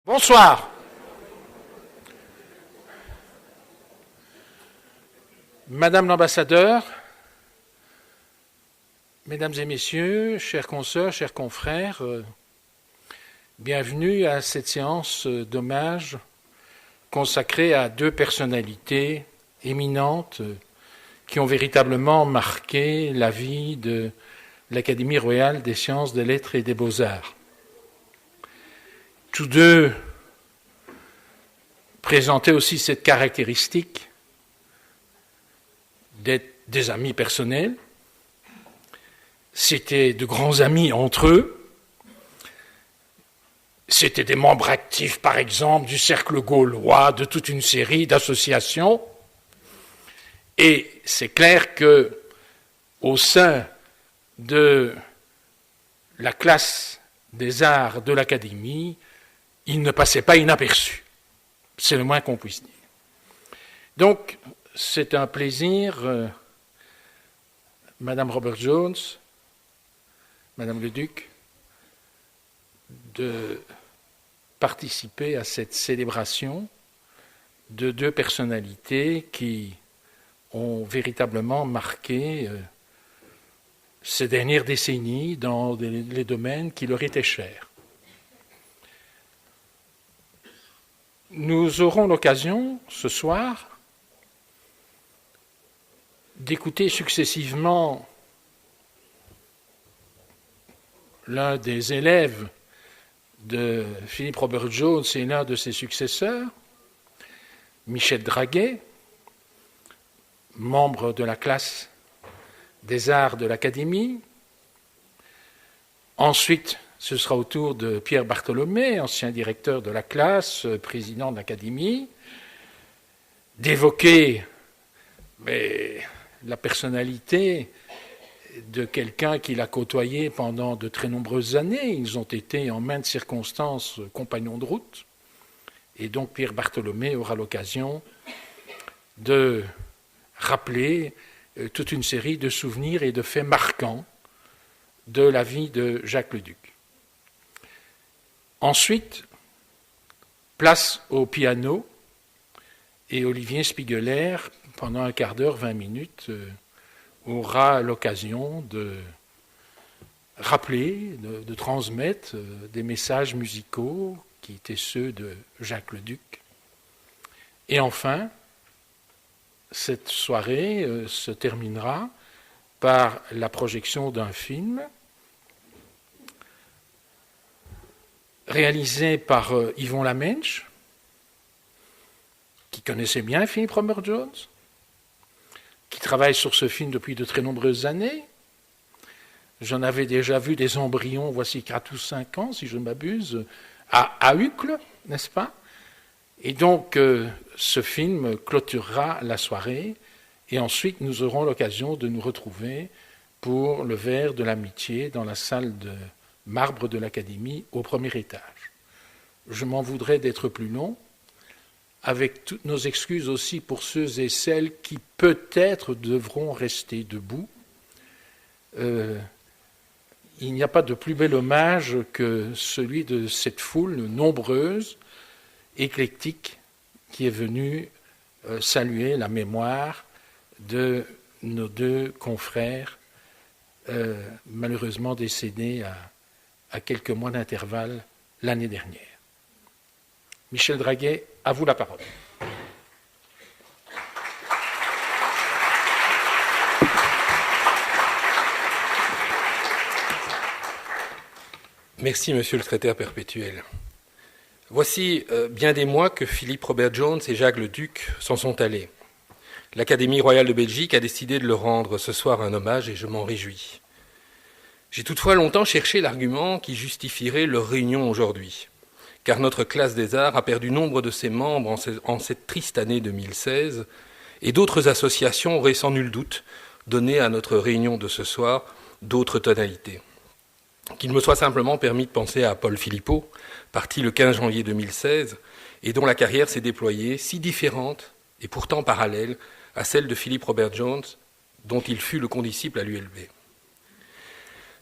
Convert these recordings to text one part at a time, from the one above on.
Bonsoir. Madame l'ambassadeur, mesdames et messieurs, chers consoeurs, chers confrères, bienvenue à cette séance d'hommage consacrée à deux personnalités éminentes qui ont véritablement marqué la vie de l'Académie royale des sciences, des lettres et des beaux-arts. Tous deux présentaient aussi cette caractéristique d'être des amis personnels. C'étaient de grands amis entre eux. C'étaient des membres actifs, par exemple, du Cercle gaulois, de toute une série d'associations. Et c'est clair que, au sein de la classe des arts de l'Académie, il ne passait pas inaperçu. C'est le moins qu'on puisse dire. Donc, c'est un plaisir, Madame Robert Jones, Madame le Duc, de participer à cette célébration de deux personnalités qui ont véritablement marqué ces dernières décennies dans les domaines qui leur étaient chers. Nous aurons l'occasion, ce soir, d'écouter successivement l'un des élèves de Philippe Robert Jones et l'un de ses successeurs, Michel Draguet, membre de la classe des arts de l'Académie. Ensuite, ce sera au tour de Pierre Bartholomé, ancien directeur de la classe, président de l'Académie, d'évoquer la personnalité de quelqu'un qu'il a côtoyé pendant de très nombreuses années. Ils ont été en maintes circonstances compagnons de route. Et donc Pierre Bartholomé aura l'occasion de rappeler toute une série de souvenirs et de faits marquants de la vie de Jacques le Duc. Ensuite, place au piano, et Olivier Spiegeler, pendant un quart d'heure, 20 minutes, aura l'occasion de rappeler, de transmettre des messages musicaux qui étaient ceux de Jacques le Duc. Et enfin, cette soirée se terminera par la projection d'un film réalisé par Yvon Lamenche, qui connaissait bien Philippe Robert Jones, qui travaille sur ce film depuis de très nombreuses années. J'en avais déjà vu des embryons, voici 4 ou 5 ans, si je ne m'abuse, à Uccle, n'est-ce pas? Et donc, ce film clôturera la soirée, et ensuite nous aurons l'occasion de nous retrouver pour le verre de l'amitié dans la salle de marbre de l'Académie au premier étage. Je m'en voudrais d'être plus long, avec toutes nos excuses aussi pour ceux et celles qui peut-être devront rester debout. Il n'y a pas de plus bel hommage que celui de cette foule nombreuse, éclectique, qui est venue saluer la mémoire de nos deux confrères, malheureusement décédés à quelques mois d'intervalle l'année dernière. Michel Draguet, à vous la parole. Merci, monsieur le secrétaire perpétuel. Voici bien des mois que Philippe Robert Jones et Jacques le Duc s'en sont allés. L'Académie royale de Belgique a décidé de leur rendre ce soir un hommage et je m'en réjouis. J'ai toutefois longtemps cherché l'argument qui justifierait leur réunion aujourd'hui, car notre classe des arts a perdu nombre de ses membres en cette triste année 2016, et d'autres associations auraient sans nul doute donné à notre réunion de ce soir d'autres tonalités. Qu'il me soit simplement permis de penser à Paul Philippot, parti le 15 janvier 2016, et dont la carrière s'est déployée si différente et pourtant parallèle à celle de Philippe Robert Jones, dont il fut le condisciple à l'ULB.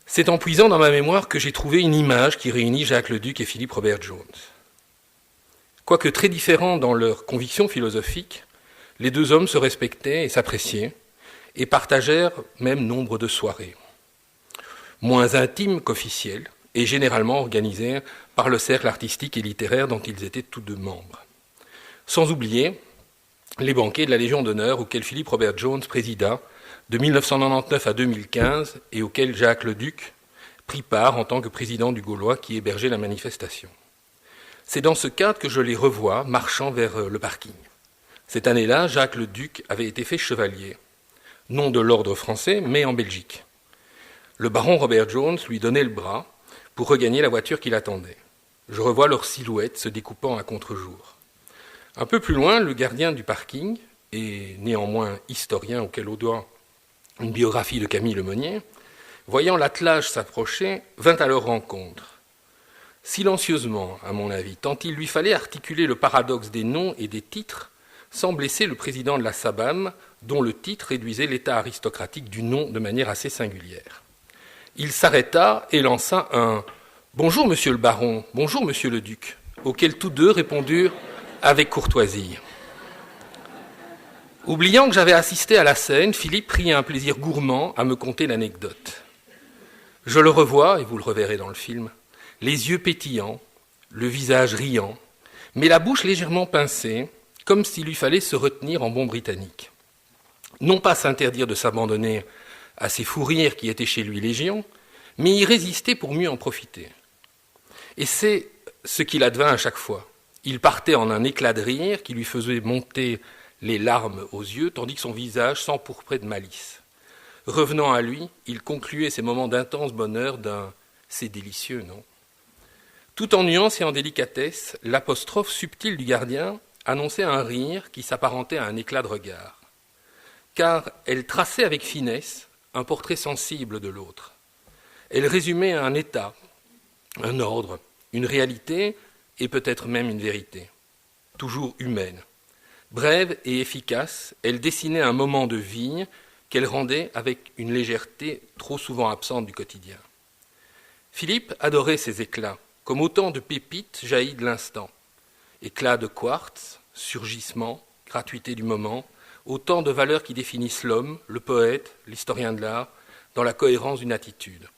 C'est en puisant dans ma mémoire que j'ai trouvé une image qui réunit Jacques le Duc et Philippe Robert Jones. Quoique très différents dans leurs convictions philosophiques, les deux hommes se respectaient et s'appréciaient, et partagèrent même nombre de soirées, moins intimes qu'officielles, et généralement organisées par le cercle artistique et littéraire dont ils étaient tous deux membres. Sans oublier les banquets de la Légion d'honneur auxquels Philippe Robert Jones présida de 1999 à 2015 et auxquels Jacques Leduc prit part en tant que président du Gaulois qui hébergeait la manifestation. C'est dans ce cadre que je les revois marchant vers le parking. Cette année-là, Jacques Leduc avait été fait chevalier, non de l'ordre français, mais en Belgique. Le baron Robert Jones lui donnait le bras pour regagner la voiture qui l'attendait. Je revois leur silhouette se découpant à contre-jour. Un peu plus loin, le gardien du parking, et néanmoins historien auquel on doit une biographie de Camille Lemonnier, voyant l'attelage s'approcher, vint à leur rencontre. Silencieusement, à mon avis, tant il lui fallait articuler le paradoxe des noms et des titres, sans blesser le président de la SABAM, dont le titre réduisait l'état aristocratique du nom de manière assez singulière. Il s'arrêta et lança un « Bonjour, monsieur le baron, bonjour, monsieur le duc », auquel tous deux répondurent avec courtoisie. Oubliant que j'avais assisté à la scène, Philippe prit un plaisir gourmand à me conter l'anecdote. Je le revois, et vous le reverrez dans le film, les yeux pétillants, le visage riant, mais la bouche légèrement pincée, comme s'il lui fallait se retenir en bon britannique. Non pas s'interdire de s'abandonner à ces fous rires qui étaient chez lui légion, mais y résister pour mieux en profiter. Et c'est ce qu'il advint à chaque fois. Il partait en un éclat de rire qui lui faisait monter les larmes aux yeux, tandis que son visage s'empourprait de malice. Revenant à lui, il concluait ces moments d'intense bonheur d'un « c'est délicieux, non ?» Tout en nuance et en délicatesse, l'apostrophe subtile du gardien annonçait un rire qui s'apparentait à un éclat de regard, car elle traçait avec finesse un portrait sensible de l'autre. Elle résumait un état, un ordre, une réalité et peut-être même une vérité, toujours humaine. Brève et efficace, elle dessinait un moment de vie qu'elle rendait avec une légèreté trop souvent absente du quotidien. Philippe adorait ces éclats, comme autant de pépites jaillies de l'instant. Éclats de quartz, surgissement, gratuité du moment, autant de valeurs qui définissent l'homme, le poète, l'historien de l'art, dans la cohérence d'une attitude.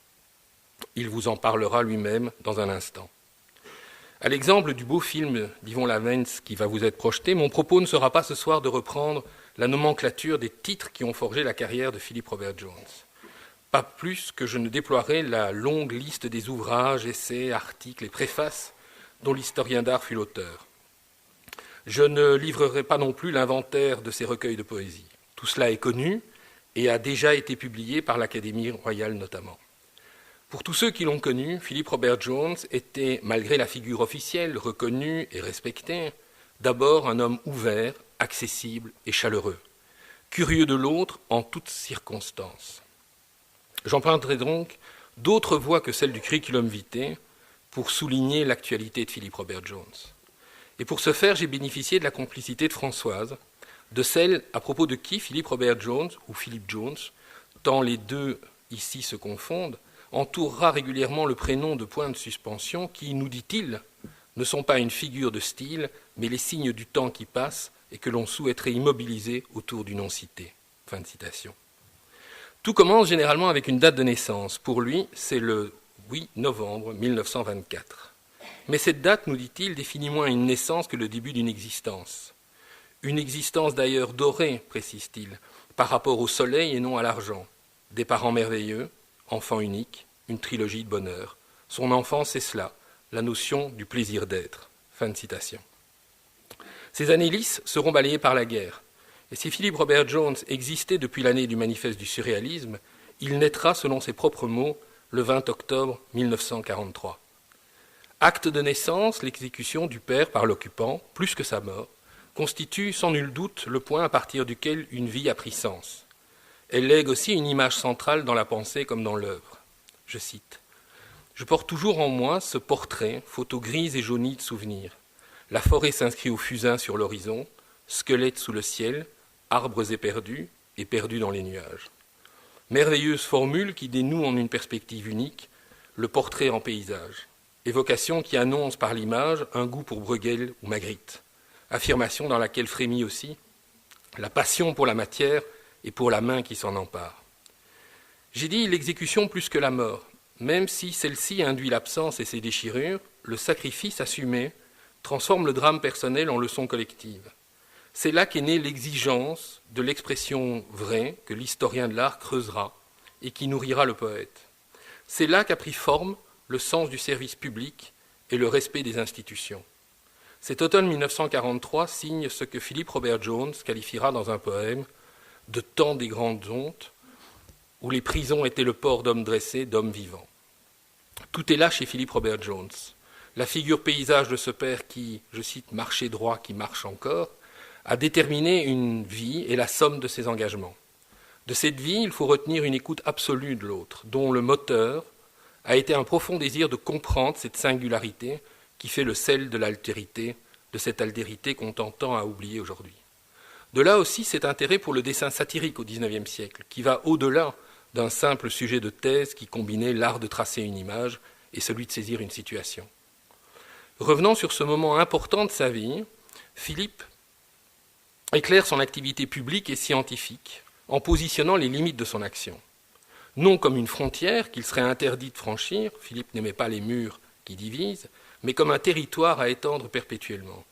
Il vous en parlera lui-même dans un instant. À l'exemple du beau film d'Yvon Lavens qui va vous être projeté, mon propos ne sera pas ce soir de reprendre la nomenclature des titres qui ont forgé la carrière de Philippe Robert Jones. Pas plus que je ne déploierai la longue liste des ouvrages, essais, articles et préfaces dont l'historien d'art fut l'auteur. Je ne livrerai pas non plus l'inventaire de ses recueils de poésie. Tout cela est connu et a déjà été publié par l'Académie royale notamment. Pour tous ceux qui l'ont connu, Philippe Robert Jones était, malgré la figure officielle, reconnue et respectée, d'abord un homme ouvert, accessible et chaleureux, curieux de l'autre en toutes circonstances. J'emprunterai donc d'autres voies que celles du curriculum vitae pour souligner l'actualité de Philippe Robert Jones. Et pour ce faire, j'ai bénéficié de la complicité de Françoise, de celle à propos de qui Philippe Robert Jones, ou Philippe Jones, tant les deux ici se confondent, entourera régulièrement le prénom de points de suspension qui, nous dit-il, ne sont pas une figure de style, mais les signes du temps qui passe et que l'on souhaiterait immobiliser autour du nom cité. Fin de citation. Tout commence généralement avec une date de naissance. Pour lui, c'est le 8 novembre 1924. Mais cette date, nous dit-il, définit moins une naissance que le début d'une existence. Une existence d'ailleurs dorée, précise-t-il, par rapport au soleil et non à l'argent. Des parents merveilleux, enfant unique, une trilogie de bonheur. Son enfance, c'est cela, la notion du plaisir d'être. Fin de citation. Ces années lisses seront balayées par la guerre. Et si Philippe Robert Jones existait depuis l'année du manifeste du surréalisme, il naîtra, selon ses propres mots, le 20 octobre 1943. Acte de naissance, l'exécution du père par l'occupant, plus que sa mort, constitue sans nul doute le point à partir duquel une vie a pris sens. Elle lègue aussi une image centrale dans la pensée comme dans l'œuvre. Je cite « Je porte toujours en moi ce portrait, photo grise et jaunie de souvenirs. La forêt s'inscrit au fusain sur l'horizon, squelette sous le ciel, arbres éperdus et perdus dans les nuages. Merveilleuse formule qui dénoue en une perspective unique le portrait en paysage. évocation qui annonce par l'image un goût pour Bruegel ou Magritte, affirmation dans laquelle frémit aussi la passion pour la matière et pour la main qui s'en empare. J'ai dit l'exécution plus que la mort, même si celle-ci induit l'absence et ses déchirures, le sacrifice assumé transforme le drame personnel en leçon collective. C'est là qu'est née l'exigence de l'expression vraie que l'historien de l'art creusera et qui nourrira le poète. C'est là qu'a pris forme le sens du service public et le respect des institutions. Cet automne 1943 signe ce que Philip Robert Jones qualifiera dans un poème de temps des grandes hontes, où les prisons étaient le port d'hommes dressés, d'hommes vivants. Tout est là chez Philip Robert Jones. La figure paysage de ce père qui, je cite, marchait droit, qui marche encore, a déterminé une vie et la somme de ses engagements. De cette vie, il faut retenir une écoute absolue de l'autre, dont le moteur a été un profond désir de comprendre cette singularité qui fait le sel de l'altérité, de cette altérité qu'on tend à oublier aujourd'hui. De là aussi cet intérêt pour le dessin satirique au XIXe siècle, qui va au-delà d'un simple sujet de thèse qui combinait l'art de tracer une image et celui de saisir une situation. Revenant sur ce moment important de sa vie, Philippe éclaire son activité publique et scientifique en positionnant les limites de son action. Non comme une frontière qu'il serait interdit de franchir, Philippe n'aimait pas les murs qui divisent, mais comme un territoire à étendre perpétuellement.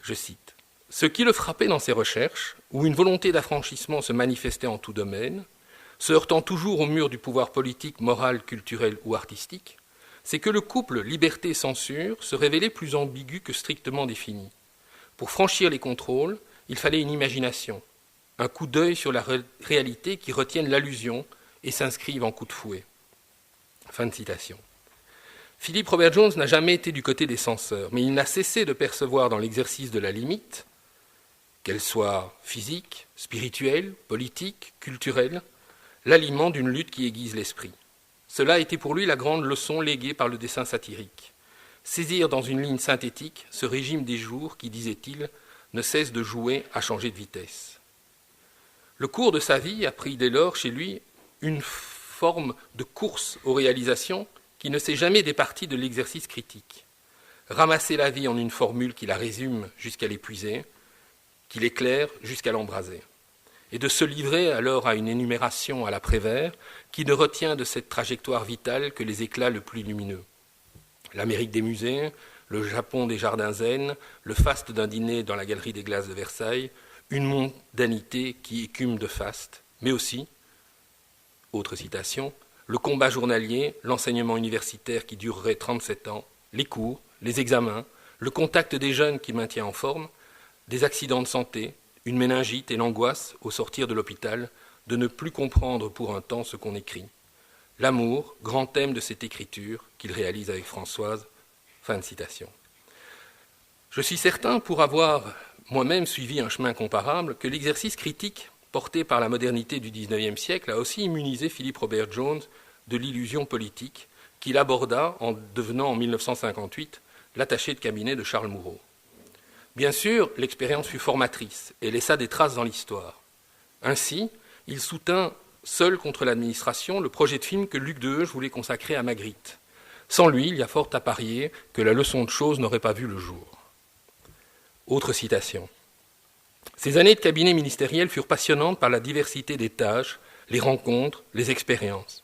Je cite, « Ce qui le frappait dans ses recherches, où une volonté d'affranchissement se manifestait en tout domaine, se heurtant toujours au mur du pouvoir politique, moral, culturel ou artistique, c'est que le couple liberté-censure se révélait plus ambigu que strictement défini. Pour franchir les contrôles, il fallait une imagination, un coup d'œil sur la réalité qui retienne l'allusion et s'inscrive en coup de fouet. » Fin de citation. Philip Robert Jones n'a jamais été du côté des censeurs, mais il n'a cessé de percevoir dans l'exercice de la limite, qu'elle soit physique, spirituelle, politique, culturelle, l'aliment d'une lutte qui aiguise l'esprit. Cela a été pour lui la grande leçon léguée par le dessin satirique. Saisir dans une ligne synthétique ce régime des jours qui, disait-il, ne cesse de jouer à changer de vitesse. Le cours de sa vie a pris dès lors chez lui une forme de course aux réalisations qui ne s'est jamais départie de l'exercice critique. Ramasser la vie en une formule qui la résume jusqu'à l'épuiser, qui l'éclaire jusqu'à l'embraser. Et de se livrer alors à une énumération à la Prévert qui ne retient de cette trajectoire vitale que les éclats le plus lumineux. L'Amérique des musées, le Japon des jardins zen, le faste d'un dîner dans la galerie des glaces de Versailles, une mondanité qui écume de faste, mais aussi, autre citation, le combat journalier, l'enseignement universitaire qui durerait 37 ans, les cours, les examens, le contact des jeunes qui maintient en forme, des accidents de santé, une méningite et l'angoisse, au sortir de l'hôpital, de ne plus comprendre pour un temps ce qu'on écrit. L'amour, grand thème de cette écriture qu'il réalise avec Françoise. Fin de citation. Je suis certain, pour avoir moi-même suivi un chemin comparable, que l'exercice critique porté par la modernité du XIXe siècle a aussi immunisé Philip Robert Jones de l'illusion politique qu'il aborda en devenant en 1958 l'attaché de cabinet de Charles Moureau. Bien sûr, l'expérience fut formatrice et laissa des traces dans l'histoire. Ainsi, il soutint seul contre l'administration le projet de film que Luc Deheuge voulait consacrer à Magritte. Sans lui, il y a fort à parier que la leçon de choses n'aurait pas vu le jour. Autre citation. Ces années de cabinet ministériel furent passionnantes par la diversité des tâches, les rencontres, les expériences.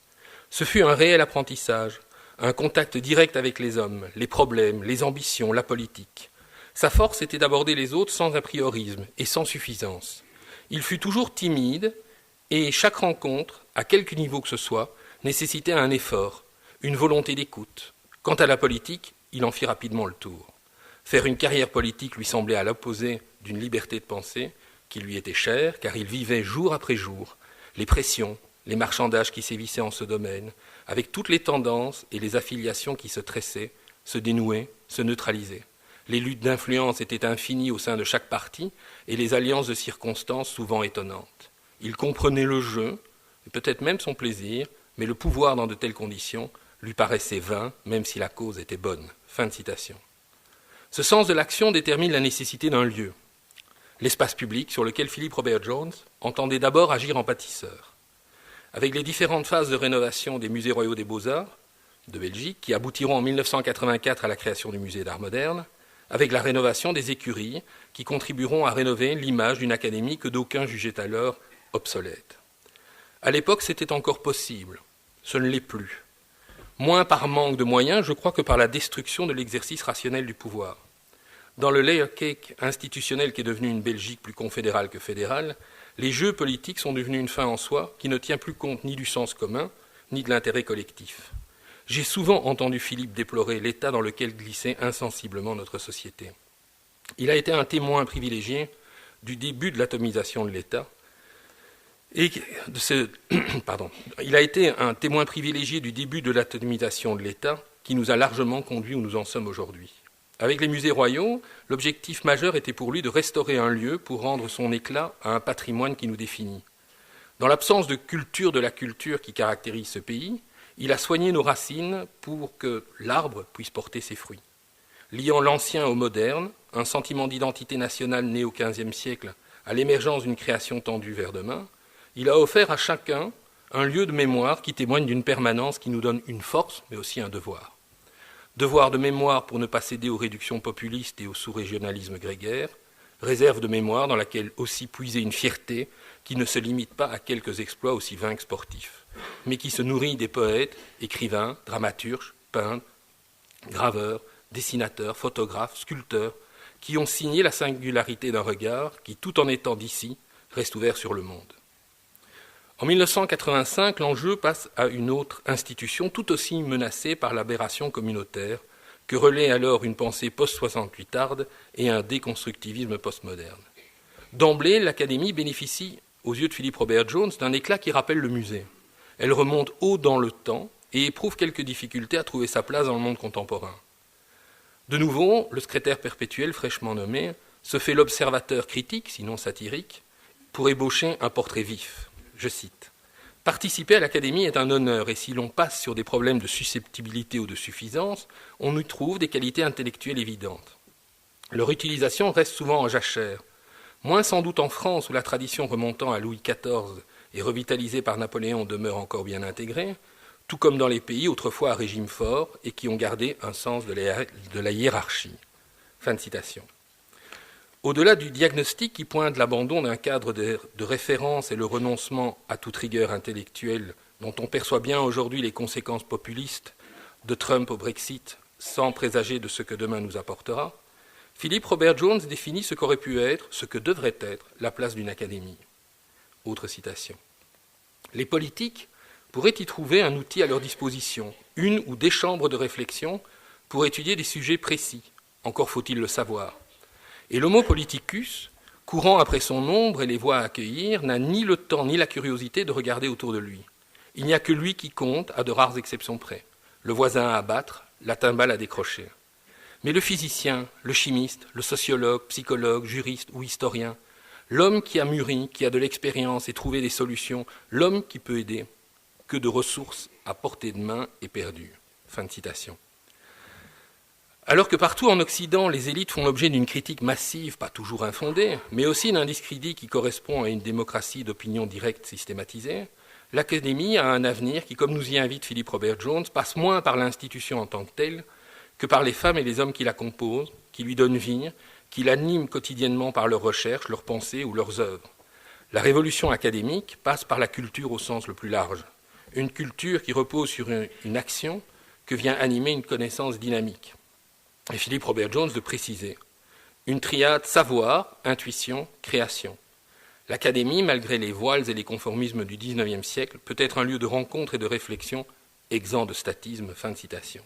Ce fut un réel apprentissage, un contact direct avec les hommes, les problèmes, les ambitions, la politique. Sa force était d'aborder les autres sans apriorisme et sans suffisance. Il fut toujours timide et chaque rencontre, à quelque niveau que ce soit, nécessitait un effort, une volonté d'écoute. Quant à la politique, il en fit rapidement le tour. Faire une carrière politique lui semblait à l'opposé d'une liberté de pensée qui lui était chère, car il vivait jour après jour les pressions, les marchandages qui sévissaient en ce domaine, avec toutes les tendances et les affiliations qui se tressaient, se dénouaient, se neutralisaient. Les luttes d'influence étaient infinies au sein de chaque parti et les alliances de circonstances souvent étonnantes. Il comprenait le jeu, et peut-être même son plaisir, mais le pouvoir dans de telles conditions lui paraissait vain, même si la cause était bonne. Fin de citation. Ce sens de l'action détermine la nécessité d'un lieu, l'espace public sur lequel Philip Robert Jones entendait d'abord agir en bâtisseur. Avec les différentes phases de rénovation des musées royaux des beaux-arts, de Belgique, qui aboutiront en 1984 à la création du musée d'art moderne, avec la rénovation des écuries, qui contribueront à rénover l'image d'une académie que d'aucuns jugeaient alors obsolète. À l'époque, c'était encore possible. Ce ne l'est plus. Moins par manque de moyens, je crois, que par la destruction de l'exercice rationnel du pouvoir. Dans le layer cake institutionnel qui est devenu une Belgique plus confédérale que fédérale, les jeux politiques sont devenus une fin en soi qui ne tient plus compte ni du sens commun, ni de l'intérêt collectif. J'ai souvent entendu Philippe déplorer l'état dans lequel glissait insensiblement notre société. Il a été un témoin privilégié du début de l'atomisation de l'État. Il a été un témoin privilégié du début de l'atomisation de l'État qui nous a largement conduits où nous en sommes aujourd'hui. Avec les musées royaux, l'objectif majeur était pour lui de restaurer un lieu pour rendre son éclat à un patrimoine qui nous définit. Dans l'absence de culture de la culture qui caractérise ce pays, il a soigné nos racines pour que l'arbre puisse porter ses fruits. Liant l'ancien au moderne, un sentiment d'identité nationale né au XVe siècle à l'émergence d'une création tendue vers demain, il a offert à chacun un lieu de mémoire qui témoigne d'une permanence qui nous donne une force, mais aussi un devoir. Devoir de mémoire pour ne pas céder aux réductions populistes et au sous-régionalisme grégaire, réserve de mémoire dans laquelle aussi puiser une fierté qui ne se limite pas à quelques exploits aussi vains que sportifs, mais qui se nourrit des poètes, écrivains, dramaturges, peintres, graveurs, dessinateurs, photographes, sculpteurs, qui ont signé la singularité d'un regard qui, tout en étant d'ici, reste ouvert sur le monde. En 1985, l'enjeu passe à une autre institution tout aussi menacée par l'aberration communautaire que relaient alors une pensée post-68arde et un déconstructivisme postmoderne. D'emblée, l'Académie bénéficie, aux yeux de Philippe Robert Jones, d'un éclat qui rappelle le musée. Elle remonte haut dans le temps et éprouve quelques difficultés à trouver sa place dans le monde contemporain. De nouveau, le secrétaire perpétuel fraîchement nommé se fait l'observateur critique, sinon satirique, pour ébaucher un portrait vif. Je cite : « Participer à l'Académie est un honneur, et si l'on passe sur des problèmes de susceptibilité ou de suffisance, on y trouve des qualités intellectuelles évidentes. Leur utilisation reste souvent en jachère, moins sans doute en France où la tradition remontant à Louis XIV et revitalisée par Napoléon demeure encore bien intégrée, tout comme dans les pays autrefois à régime fort et qui ont gardé un sens de la hiérarchie. » Fin de citation. Au-delà du diagnostic qui pointe l'abandon d'un cadre de référence et le renoncement à toute rigueur intellectuelle dont on perçoit bien aujourd'hui les conséquences populistes de Trump au Brexit sans présager de ce que demain nous apportera, Philippe Robert Jones définit ce qu'aurait pu être, ce que devrait être, la place d'une académie. Autre citation. Les politiques pourraient y trouver un outil à leur disposition, une ou des chambres de réflexion pour étudier des sujets précis, encore faut-il le savoir. Et l'homo politicus, courant après son ombre et les voies à accueillir, n'a ni le temps ni la curiosité de regarder autour de lui. Il n'y a que lui qui compte, à de rares exceptions près. Le voisin à abattre, la timbale à décrocher. Mais le physicien, le chimiste, le sociologue, psychologue, juriste ou historien, l'homme qui a mûri, qui a de l'expérience et trouvé des solutions, l'homme qui peut aider, que de ressources à portée de main et perdues. Fin de citation. Alors que partout en Occident, les élites font l'objet d'une critique massive, pas toujours infondée, mais aussi d'un discrédit qui correspond à une démocratie d'opinion directe systématisée, l'Académie a un avenir qui, comme nous y invite Philippe Robert Jones, passe moins par l'institution en tant que telle que par les femmes et les hommes qui la composent, qui lui donnent vie, qui l'animent quotidiennement par leurs recherches, leurs pensées ou leurs œuvres. La révolution académique passe par la culture au sens le plus large, une culture qui repose sur une action que vient animer une connaissance dynamique. Et Philippe Robert Jones de préciser une triade savoir, intuition, création. L'Académie, malgré les voiles et les conformismes du XIXe siècle, peut être un lieu de rencontre et de réflexion exempt de statisme. Fin de citation.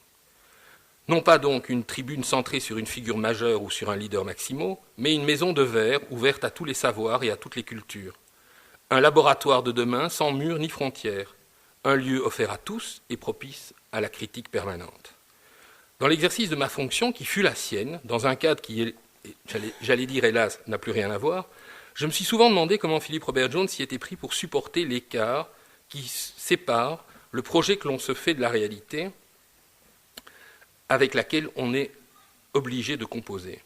Non pas donc une tribune centrée sur une figure majeure ou sur un leader maximo, mais une maison de verre ouverte à tous les savoirs et à toutes les cultures. Un laboratoire de demain sans murs ni frontières, un lieu offert à tous et propice à la critique permanente. Dans l'exercice de ma fonction, qui fut la sienne, dans un cadre qui, j'allais dire hélas, n'a plus rien à voir, je me suis souvent demandé comment Philippe Robert Jones s'y était pris pour supporter l'écart qui sépare le projet que l'on se fait de la réalité avec laquelle on est obligé de composer,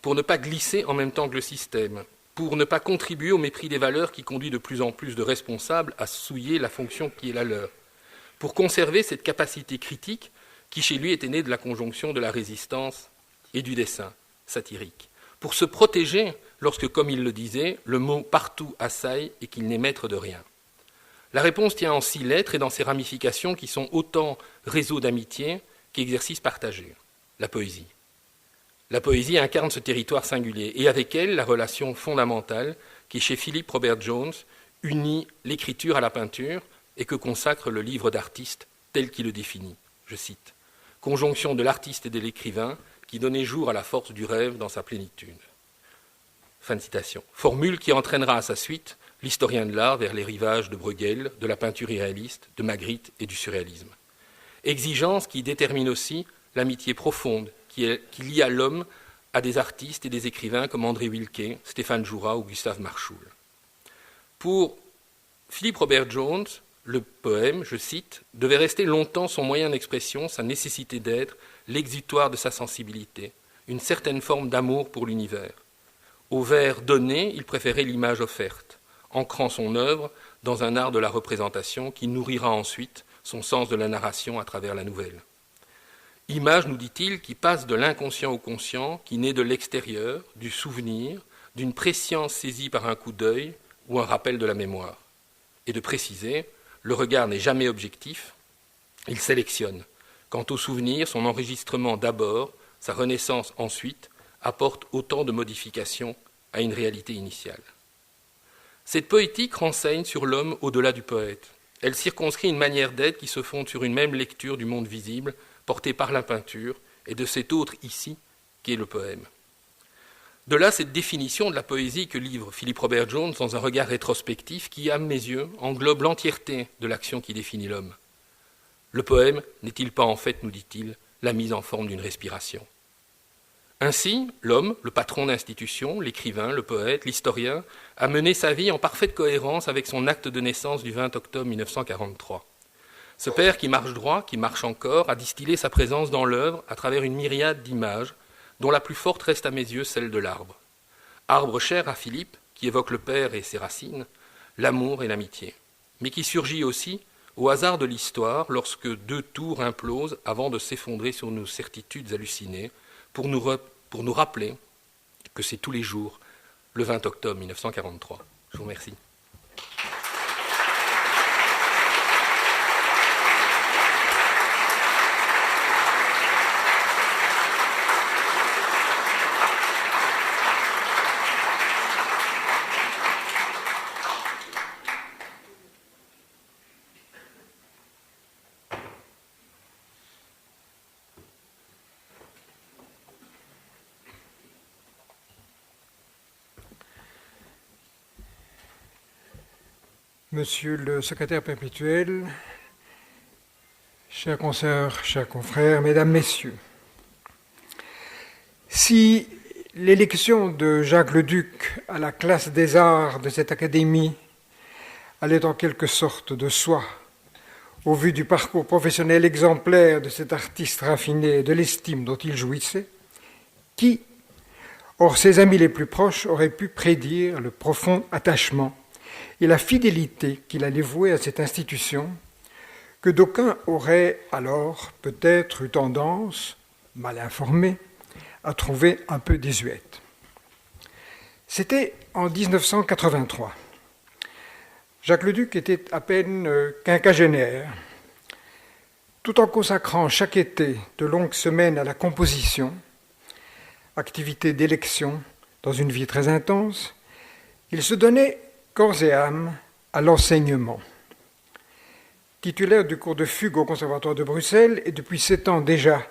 pour ne pas glisser en même temps que le système, pour ne pas contribuer au mépris des valeurs qui conduit de plus en plus de responsables à souiller la fonction qui est la leur, pour conserver cette capacité critique qui chez lui était née de la conjonction de la résistance et du dessin satirique, pour se protéger lorsque, comme il le disait, le mot partout assaille et qu'il n'est maître de rien. La réponse tient en 6 lettres et dans ses ramifications qui sont autant réseaux d'amitié qu'exercices partagés. La poésie. La poésie incarne ce territoire singulier et avec elle la relation fondamentale qui, chez Philip Robert Jones, unit l'écriture à la peinture et que consacre le livre d'artiste tel qu'il le définit. Je cite, « Conjonction de l'artiste et de l'écrivain qui donnait jour à la force du rêve dans sa plénitude. » Fin de citation. Formule qui entraînera à sa suite l'historien de l'art vers les rivages de Bruegel, de la peinture irréaliste, de Magritte et du surréalisme. Exigence qui détermine aussi l'amitié profonde qui lie à l'homme à des artistes et des écrivains comme André Wilke, Stéphane Joura ou Gustave Marchoul. Pour Philip Robert Jones, le poème, je cite, « devait rester longtemps son moyen d'expression, sa nécessité d'être, l'exutoire de sa sensibilité, une certaine forme d'amour pour l'univers. Au vers donné, il préférait l'image offerte, ancrant son œuvre dans un art de la représentation qui nourrira ensuite son sens de la narration à travers la nouvelle. Image, nous dit-il, qui passe de l'inconscient au conscient, qui naît de l'extérieur, du souvenir, d'une prescience saisie par un coup d'œil ou un rappel de la mémoire. Et de préciser, le regard n'est jamais objectif, il sélectionne. Quant au souvenir, son enregistrement d'abord, sa renaissance ensuite, apporte autant de modifications à une réalité initiale. Cette poétique renseigne sur l'homme au-delà du poète. Elle circonscrit une manière d'être qui se fonde sur une même lecture du monde visible, portée par la peinture, et de cet autre ici, qui est le poème. De là, cette définition de la poésie que livre Philip Robert Jones dans un regard rétrospectif qui, à mes yeux, englobe l'entièreté de l'action qui définit l'homme. Le poème n'est-il pas en fait, nous dit-il, la mise en forme d'une respiration ? Ainsi, l'homme, le patron d'institution, l'écrivain, le poète, l'historien, a mené sa vie en parfaite cohérence avec son acte de naissance du 20 octobre 1943. Ce père qui marche droit, qui marche encore, a distillé sa présence dans l'œuvre à travers une myriade d'images, dont la plus forte reste à mes yeux celle de l'arbre. Arbre cher à Philippe, qui évoque le père et ses racines, l'amour et l'amitié, mais qui surgit aussi au hasard de l'histoire lorsque 2 tours implosent avant de s'effondrer sur nos certitudes hallucinées pour nous rappeler que c'est tous les jours, le 20 octobre 1943. Je vous remercie. Monsieur le secrétaire perpétuel, chers consoeurs, chers confrères, mesdames, messieurs, si l'élection de Jacques Leduc à la classe des arts de cette académie allait en quelque sorte de soi, au vu du parcours professionnel exemplaire de cet artiste raffiné et de l'estime dont il jouissait, qui, hors ses amis les plus proches, aurait pu prédire le profond attachement et la fidélité qu'il allait vouer à cette institution, que d'aucuns auraient alors peut-être eu tendance, mal informés, à trouver un peu désuète. C'était en 1983. Jacques Leduc était à peine quinquagénaire. Tout en consacrant chaque été de longues semaines à la composition, activité d'élection dans une vie très intense, il se donnait corps et âme à l'enseignement. Titulaire du cours de fugue au Conservatoire de Bruxelles et depuis 7 ans déjà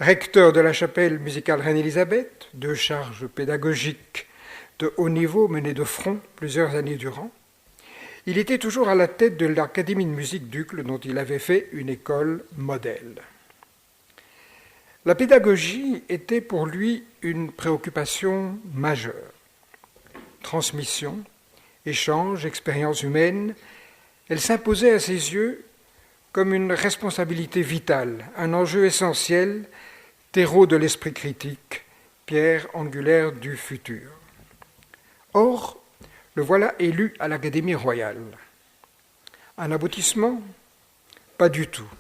recteur de la chapelle musicale Reine-Élisabeth, 2 charges pédagogiques de haut niveau menées de front plusieurs années durant, il était toujours à la tête de l'Académie de musique d'Uccle dont il avait fait une école modèle. La pédagogie était pour lui une préoccupation majeure. Transmission, échange, expérience humaine, elle s'imposait à ses yeux comme une responsabilité vitale, un enjeu essentiel, terreau de l'esprit critique, pierre angulaire du futur. Or, le voilà élu à l'Académie royale. Un aboutissement ? Pas du tout.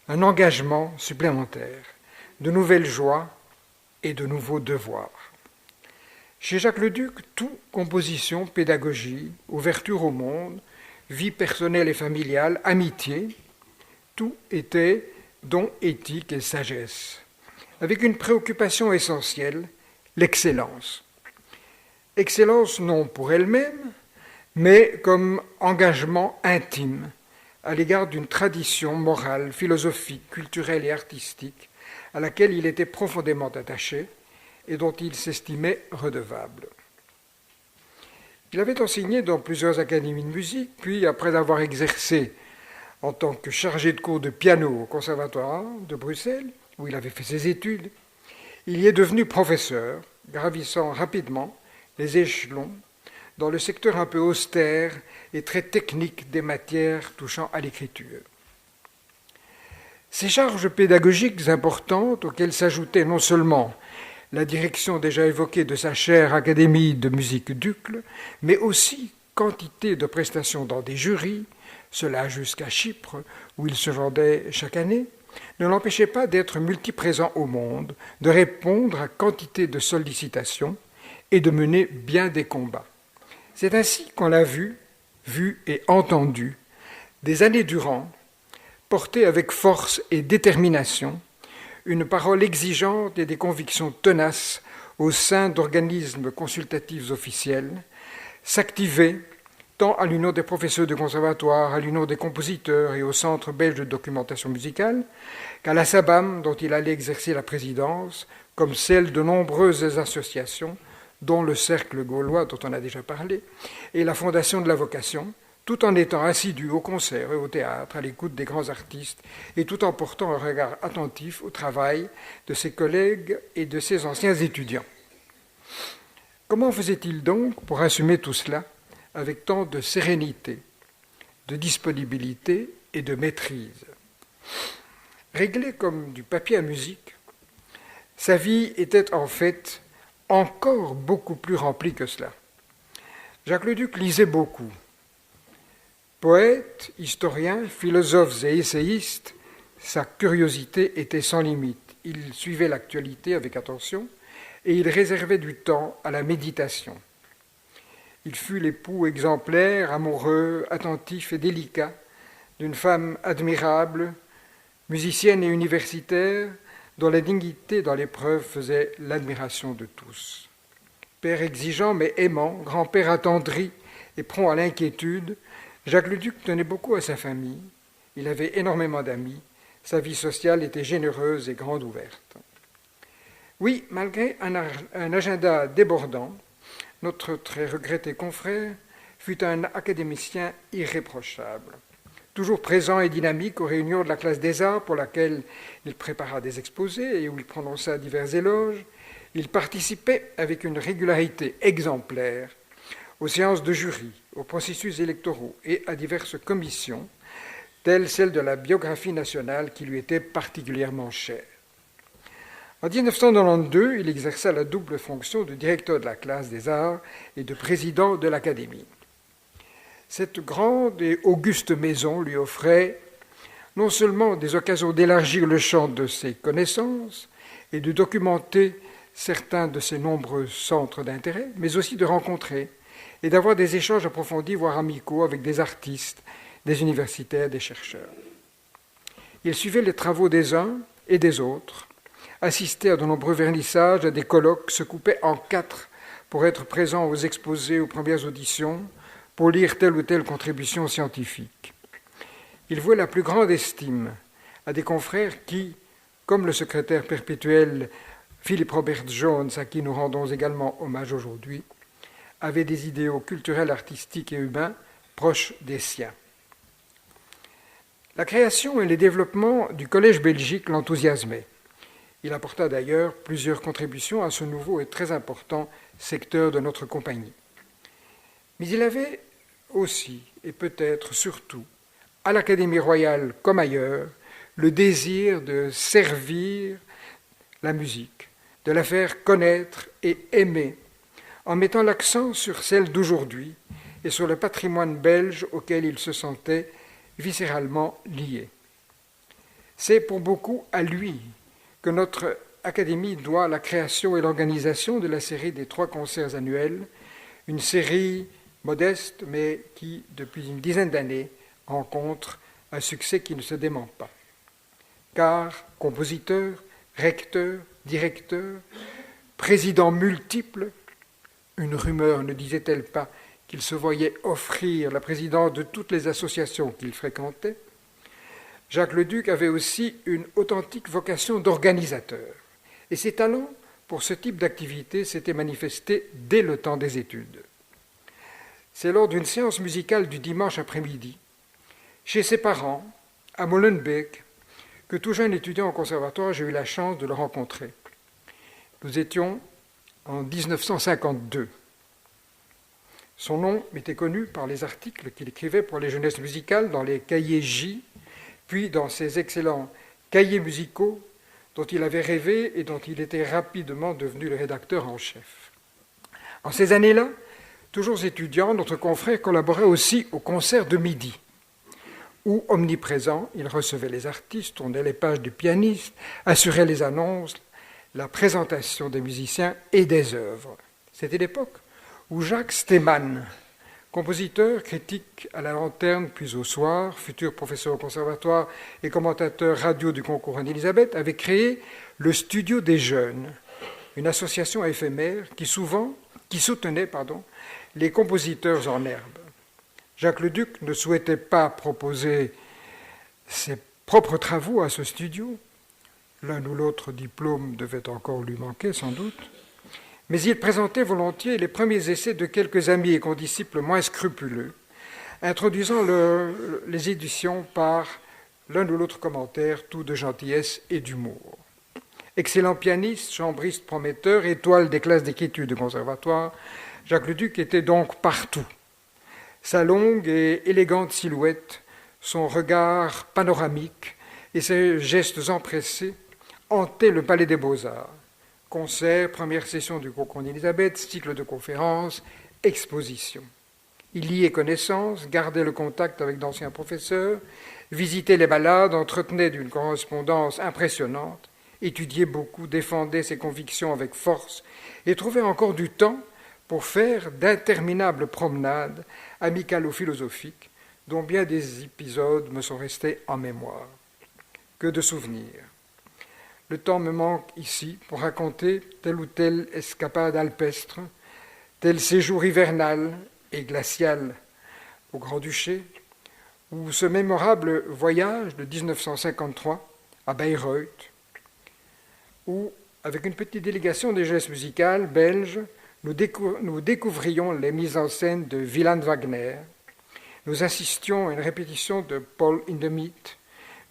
Un engagement supplémentaire, de nouvelles joies et de nouveaux devoirs. Chez Jacques Leduc, tout, composition, pédagogie, ouverture au monde, vie personnelle et familiale, amitié, tout était don éthique et sagesse, avec une préoccupation essentielle, l'excellence. Excellence non pour elle-même, mais comme engagement intime à l'égard d'une tradition morale, philosophique, culturelle et artistique à laquelle il était profondément attaché et dont il s'estimait redevable. Il avait enseigné dans plusieurs académies de musique, puis après avoir exercé en tant que chargé de cours de piano au Conservatoire de Bruxelles, où il avait fait ses études, il y est devenu professeur, gravissant rapidement les échelons dans le secteur un peu austère et très technique des matières touchant à l'écriture. Ces charges pédagogiques importantes, auxquelles s'ajoutait non seulement la direction déjà évoquée de sa chère Académie de musique d'Uccle, mais aussi quantité de prestations dans des jurys, cela jusqu'à Chypre, où il se rendait chaque année, ne l'empêchaient pas d'être multiprésent au monde, de répondre à quantité de sollicitations et de mener bien des combats. C'est ainsi qu'on l'a vu et entendu, des années durant, porter avec force et détermination une parole exigeante et des convictions tenaces au sein d'organismes consultatifs officiels, s'activer tant à l'Union des professeurs de conservatoire, à l'Union des compositeurs et au Centre belge de documentation musicale, qu'à la SABAM, dont il allait exercer la présidence, comme celle de nombreuses associations, dont le Cercle gaulois, dont on a déjà parlé, et la Fondation de la Vocation, tout en étant assidu au concert et au théâtre, à l'écoute des grands artistes, et tout en portant un regard attentif au travail de ses collègues et de ses anciens étudiants. Comment faisait-il donc pour assumer tout cela avec tant de sérénité, de disponibilité et de maîtrise? Réglé comme du papier à musique, sa vie était en fait encore beaucoup plus remplie que cela. Jacques Leduc lisait beaucoup. Poète, historien, philosophe et essayiste, sa curiosité était sans limite. Il suivait l'actualité avec attention et il réservait du temps à la méditation. Il fut l'époux exemplaire, amoureux, attentif et délicat d'une femme admirable, musicienne et universitaire, dont la dignité dans l'épreuve faisait l'admiration de tous. Père exigeant mais aimant, grand-père attendri et prompt à l'inquiétude, Jacques Leduc tenait beaucoup à sa famille, il avait énormément d'amis, sa vie sociale était généreuse et grande ouverte. Oui, malgré un agenda débordant, notre très regretté confrère fut un académicien irréprochable, toujours présent et dynamique aux réunions de la classe des arts pour laquelle il prépara des exposés et où il prononça divers éloges. Il participait avec une régularité exemplaire aux séances de jury, aux processus électoraux et à diverses commissions, telles celle de la biographie nationale qui lui était particulièrement chère. En 1992, il exerça la double fonction de directeur de la classe des arts et de président de l'Académie. Cette grande et auguste maison lui offrait non seulement des occasions d'élargir le champ de ses connaissances et de documenter certains de ses nombreux centres d'intérêt, mais aussi de rencontrer et d'avoir des échanges approfondis, voire amicaux, avec des artistes, des universitaires, des chercheurs. Il suivait les travaux des uns et des autres, assistait à de nombreux vernissages, à des colloques, se coupait en 4 pour être présent aux exposés, aux premières auditions, pour lire telle ou telle contribution scientifique. Il vouait la plus grande estime à des confrères qui, comme le secrétaire perpétuel Philippe Robert Jones, à qui nous rendons également hommage aujourd'hui, avaient des idéaux culturels, artistiques et humains proches des siens. La création et le développement du Collège belgique l'enthousiasmaient. Il apporta d'ailleurs plusieurs contributions à ce nouveau et très important secteur de notre compagnie. Mais il avait aussi, et peut-être surtout, à l'Académie royale comme ailleurs, le désir de servir la musique, de la faire connaître et aimer, en mettant l'accent sur celle d'aujourd'hui et sur le patrimoine belge auquel il se sentait viscéralement lié. C'est pour beaucoup à lui que notre Académie doit la création et l'organisation de la série des 3 concerts annuels, une série modeste mais qui, depuis une dizaine d'années, rencontre un succès qui ne se dément pas. Car compositeur, recteur, directeur, président multiple, une rumeur ne disait-elle pas qu'il se voyait offrir la présidence de toutes les associations qu'il fréquentait, Jacques Leduc avait aussi une authentique vocation d'organisateur. Et ses talents pour ce type d'activité s'étaient manifestés dès le temps des études. C'est lors d'une séance musicale du dimanche après-midi, chez ses parents, à Molenbeek, que tout jeune étudiant au conservatoire, j'ai eu la chance de le rencontrer. Nous étions en 1952. Son nom m'était connu par les articles qu'il écrivait pour les jeunesses musicales dans les cahiers J, puis dans ses excellents cahiers musicaux dont il avait rêvé et dont il était rapidement devenu le rédacteur en chef. En ces années-là, toujours étudiant, notre confrère collaborait aussi au concert de midi, où, omniprésent, il recevait les artistes, tournait les pages du pianiste, assurait les annonces, la présentation des musiciens et des œuvres. C'était l'époque où Jacques Stemann, compositeur, critique à la Lanterne puis au Soir, futur professeur au conservatoire et commentateur radio du concours Anne-Élisabeth, avait créé le Studio des Jeunes, une association éphémère qui soutenait les compositeurs en herbe. Jacques Leduc ne souhaitait pas proposer ses propres travaux à ce studio. L'un ou l'autre diplôme devait encore lui manquer, sans doute. Mais il présentait volontiers les premiers essais de quelques amis et condisciples moins scrupuleux, introduisant les éditions par l'un ou l'autre commentaire, tout de gentillesse et d'humour. Excellent pianiste, chambriste prometteur, étoile des classes d'écriture du conservatoire, Jacques Leduc était donc partout. Sa longue et élégante silhouette, son regard panoramique et ses gestes empressés hantaient le Palais des Beaux-Arts. Concerts, première session du concours d'Élisabeth, cycle de conférences, expositions. Il liait connaissance, gardait le contact avec d'anciens professeurs, visitait les balades, entretenait d'une correspondance impressionnante, étudiait beaucoup, défendait ses convictions avec force et trouvait encore du temps pour faire d'interminables promenades amicalo-philosophiques dont bien des épisodes me sont restés en mémoire. Que de souvenirs. Le temps me manque ici pour raconter telle ou telle escapade alpestre, tel séjour hivernal et glacial au Grand-Duché, ou ce mémorable voyage de 1953 à Bayreuth, où, avec une petite délégation des jeunesses musicales belges, nous découvrions les mises en scène de Wieland Wagner, nous assistions à une répétition de Paul Hindemith,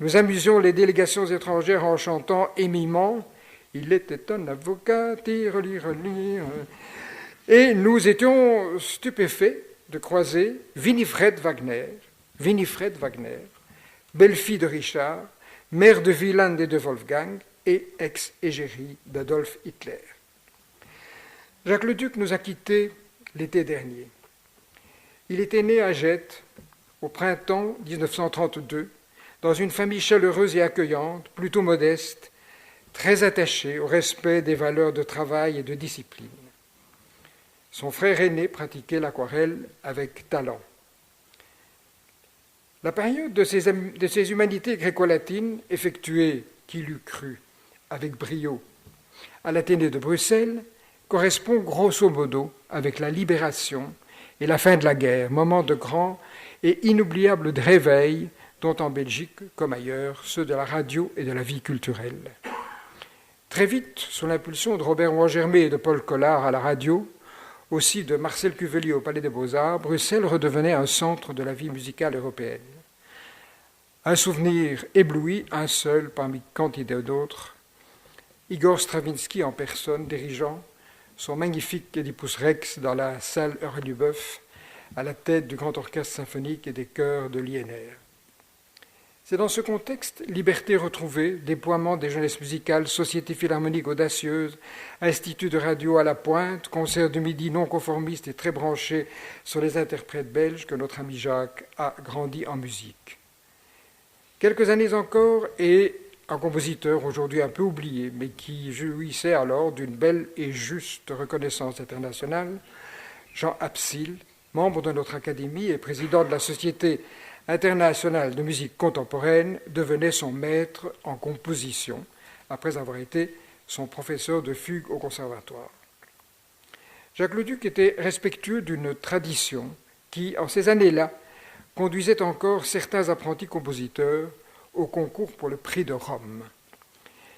nous amusions les délégations étrangères en chantant émimment « Il était un avocat, tire-lire-lire » et nous étions stupéfaits de croiser Winifred Wagner, belle-fille de Richard, mère de Wieland et de Wolfgang et ex-égérie d'Adolf Hitler. Jacques Leduc nous a quittés l'été dernier. Il était né à Gênes au printemps 1932, dans une famille chaleureuse et accueillante, plutôt modeste, très attachée au respect des valeurs de travail et de discipline. Son frère aîné pratiquait l'aquarelle avec talent. La période de ces humanités gréco-latines, effectuée, qui l'eût cru, avec brio, à l'Athénée de Bruxelles, correspond grosso modo avec la libération et la fin de la guerre, moment de grand et inoubliable de réveil, dont en Belgique, comme ailleurs, ceux de la radio et de la vie culturelle. Très vite, sous l'impulsion de Robert Wangermé et de Paul Collard à la radio, aussi de Marcel Cuvelier au Palais des Beaux-Arts, Bruxelles redevenait un centre de la vie musicale européenne. Un souvenir ébloui, un seul parmi quantité d'autres, Igor Stravinsky en personne dirigeant son magnifique Oedipus Rex dans la salle Heure-du-Bœuf, à la tête du grand orchestre symphonique et des chœurs de l'INR. C'est dans ce contexte, liberté retrouvée, déploiement des jeunesses musicales, société philharmonique audacieuse, institut de radio à la pointe, concert de midi non conformiste et très branché sur les interprètes belges, que notre ami Jacques a grandi en musique. Quelques années encore, et un compositeur aujourd'hui un peu oublié, mais qui jouissait alors d'une belle et juste reconnaissance internationale, Jean Absil, membre de notre académie et président de la Société internationale de musique contemporaine, devenait son maître en composition, après avoir été son professeur de fugue au conservatoire. Jacques Leduc était respectueux d'une tradition qui, en ces années-là, conduisait encore certains apprentis compositeurs au concours pour le prix de Rome.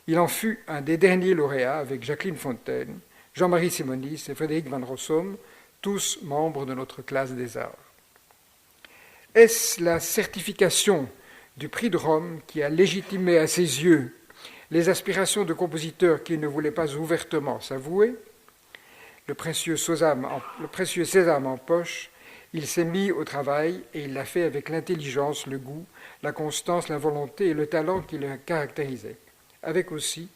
Il en fut un des derniers lauréats avec Jacqueline Fontaine, Jean-Marie Simonis et Frédéric Van Rossum, tous membres de notre classe des arts. Est-ce la certification du prix de Rome qui a légitimé à ses yeux les aspirations de compositeurs qu'il ne voulait pas ouvertement s'avouer? Le précieux sésame en poche, il s'est mis au travail et il l'a fait avec l'intelligence, le goût, la constance, la volonté et le talent qui le caractérisaient, avec aussi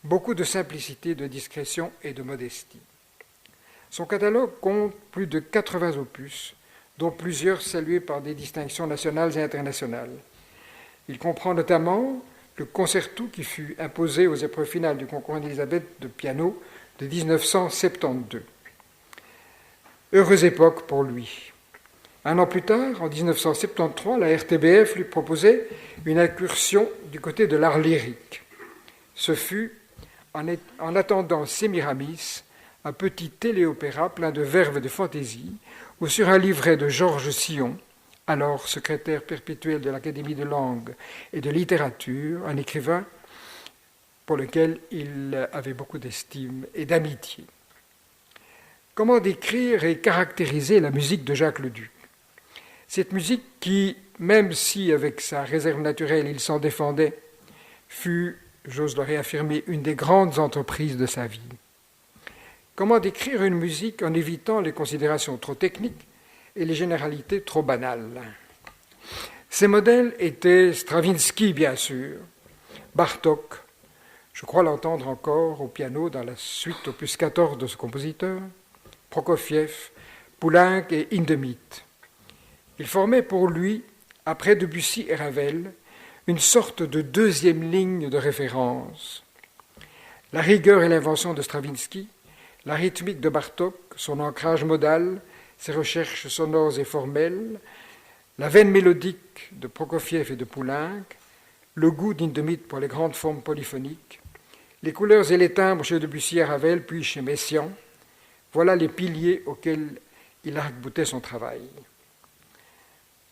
beaucoup de simplicité, de discrétion et de modestie. Son catalogue compte plus de 80 opus, dont plusieurs salués par des distinctions nationales et internationales. Il comprend notamment le concerto qui fut imposé aux épreuves finales du concours Anne-Elisabeth de piano de 1972. Heureuse époque pour lui. Un an plus tard, en 1973, la RTBF lui proposait une incursion du côté de l'art lyrique. Ce fut, en attendant Sémiramis, un petit téléopéra plein de verve et de fantaisie, où sur un livret de Georges Sillon, alors secrétaire perpétuel de l'Académie de langue et de littérature, un écrivain pour lequel il avait beaucoup d'estime et d'amitié. Comment décrire et caractériser la musique de Jacques Leduc? Cette musique qui, même si avec sa réserve naturelle il s'en défendait, fut, j'ose le réaffirmer, une des grandes entreprises de sa vie. Comment décrire une musique en évitant les considérations trop techniques et les généralités trop banales? Ces modèles étaient Stravinsky, bien sûr, Bartók, je crois l'entendre encore au piano dans la suite opus 14 de ce compositeur, Prokofiev, Poulenc et Hindemith. Il formait pour lui, après Debussy et Ravel, une sorte de deuxième ligne de référence. La rigueur et l'invention de Stravinsky, la rythmique de Bartók, son ancrage modal, ses recherches sonores et formelles, la veine mélodique de Prokofiev et de Poulenc, le goût d'Hindemith pour les grandes formes polyphoniques, les couleurs et les timbres chez Debussy et Ravel, puis chez Messiaen, voilà les piliers auxquels il arc-boutait son travail.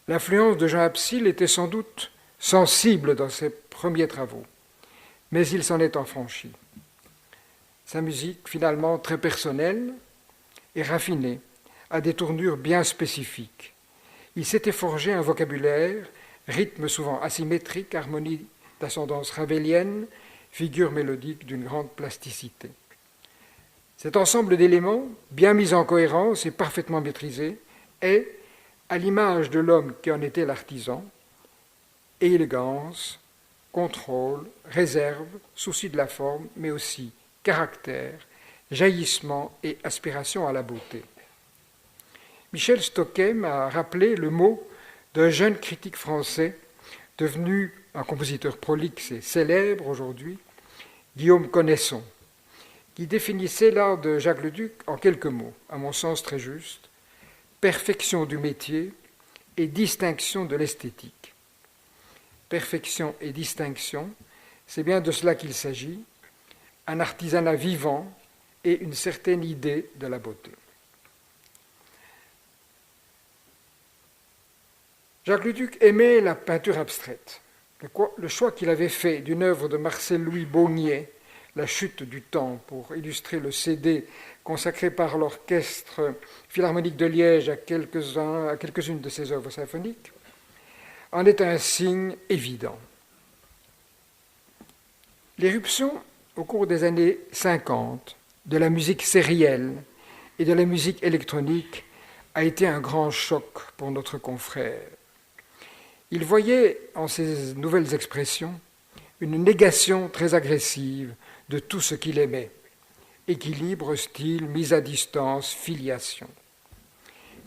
L'influence de Jean Absil était sans doute sensible dans ses premiers travaux, mais il s'en est affranchi. Sa musique, finalement très personnelle et raffinée, a des tournures bien spécifiques. Il s'était forgé un vocabulaire, rythme souvent asymétrique, harmonie d'ascendance ravelienne, figure mélodique d'une grande plasticité. Cet ensemble d'éléments, bien mis en cohérence et parfaitement maîtrisé, est, à l'image de l'homme qui en était l'artisan, élégance, contrôle, réserve, souci de la forme, mais aussi caractère, jaillissement et aspiration à la beauté. Michel Stocquem a rappelé le mot d'un jeune critique français devenu un compositeur prolixe et célèbre aujourd'hui, Guillaume Connaisson, qui définissait l'art de Jacques Leduc en quelques mots, à mon sens très juste: perfection du métier et distinction de l'esthétique. Perfection et distinction, c'est bien de cela qu'il s'agit, un artisanat vivant et une certaine idée de la beauté. Jacques Leduc aimait la peinture abstraite. Le choix qu'il avait fait d'une œuvre de Marcel-Louis Baugniet, La chute du temps, pour illustrer le CD consacré par l'Orchestre Philharmonique de Liège à quelques-unes de ses œuvres symphoniques, en est un signe évident. L'éruption, au cours des années 50, de la musique sérielle et de la musique électronique a été un grand choc pour notre confrère. Il voyait en ces nouvelles expressions une négation très agressive de tout ce qu'il aimait: équilibre, style, mise à distance, filiation.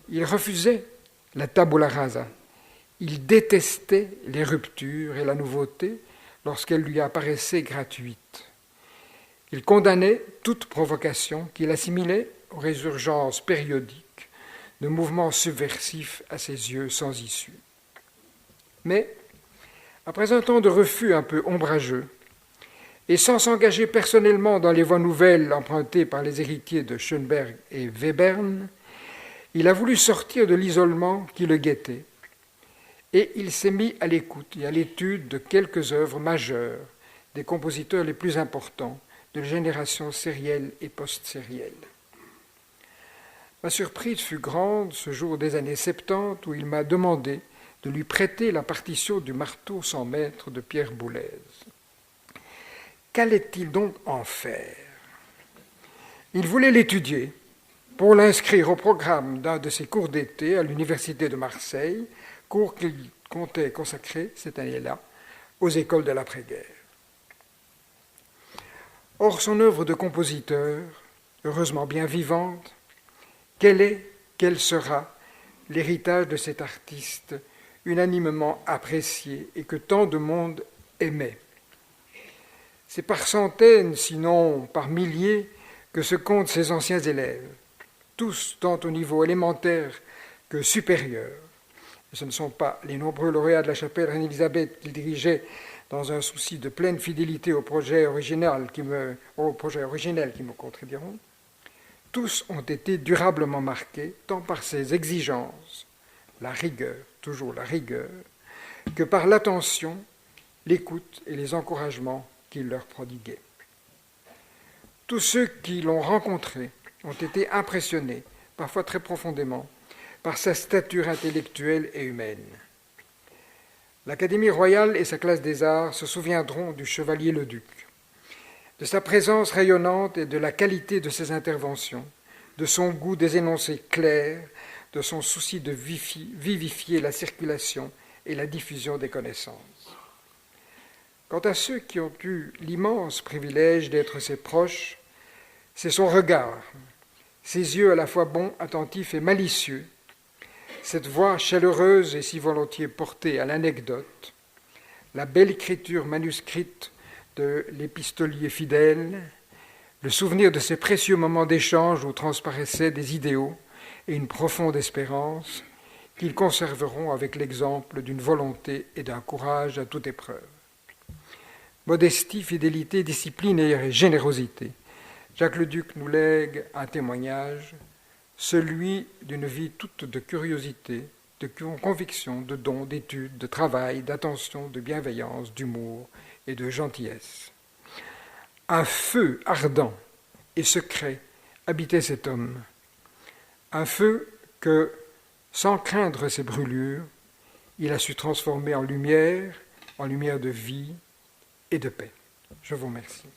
Il refusait la tabula rasa. Il détestait les ruptures et la nouveauté lorsqu'elles lui apparaissaient gratuites. Il condamnait toute provocation qu'il assimilait aux résurgences périodiques de mouvements subversifs à ses yeux sans issue. Mais, après un temps de refus un peu ombrageux, et sans s'engager personnellement dans les voies nouvelles empruntées par les héritiers de Schoenberg et Webern, il a voulu sortir de l'isolement qui le guettait, et il s'est mis à l'écoute et à l'étude de quelques œuvres majeures des compositeurs les plus importants de la génération sérielle et post-sérielle. Ma surprise fut grande ce jour des années 70 où il m'a demandé de lui prêter la partition du Marteau sans maître de Pierre Boulez. Qu'allait-il donc en faire? Il voulait l'étudier pour l'inscrire au programme d'un de ses cours d'été à l'Université de Marseille, cours qu'il comptait consacrer cette année-là aux écoles de l'après-guerre. Or, son œuvre de compositeur, heureusement bien vivante, quel sera l'héritage de cet artiste unanimement apprécié et que tant de monde aimait? C'est par centaines, sinon par milliers, que se comptent ses anciens élèves, tous tant au niveau élémentaire que supérieur. Et ce ne sont pas les nombreux lauréats de la chapelle Reine-Élisabeth qu'il dirigeait dans un souci de pleine fidélité au projet originel qui me contrediront. Tous ont été durablement marqués, tant par ses exigences, la rigueur, toujours la rigueur, que par l'attention, l'écoute et les encouragements qu'il leur prodiguait. Tous ceux qui l'ont rencontré ont été impressionnés, parfois très profondément, par sa stature intellectuelle et humaine. L'Académie royale et sa classe des arts se souviendront du chevalier Leduc, de sa présence rayonnante et de la qualité de ses interventions, de son goût des énoncés clairs, de son souci de vivifier la circulation et la diffusion des connaissances. Quant à ceux qui ont eu l'immense privilège d'être ses proches, c'est son regard, ses yeux à la fois bons, attentifs et malicieux, cette voix chaleureuse et si volontiers portée à l'anecdote, la belle écriture manuscrite de l'épistolier fidèle, le souvenir de ces précieux moments d'échange où transparaissaient des idéaux et une profonde espérance qu'ils conserveront avec l'exemple d'une volonté et d'un courage à toute épreuve. Modestie, fidélité, discipline et générosité. Jacques Leduc nous lègue un témoignage, celui d'une vie toute de curiosité, de conviction, de don, d'étude, de travail, d'attention, de bienveillance, d'humour et de gentillesse. Un feu ardent et secret habitait cet homme, un feu que, sans craindre ses brûlures, il a su transformer en lumière de vie et de paix. Je vous remercie.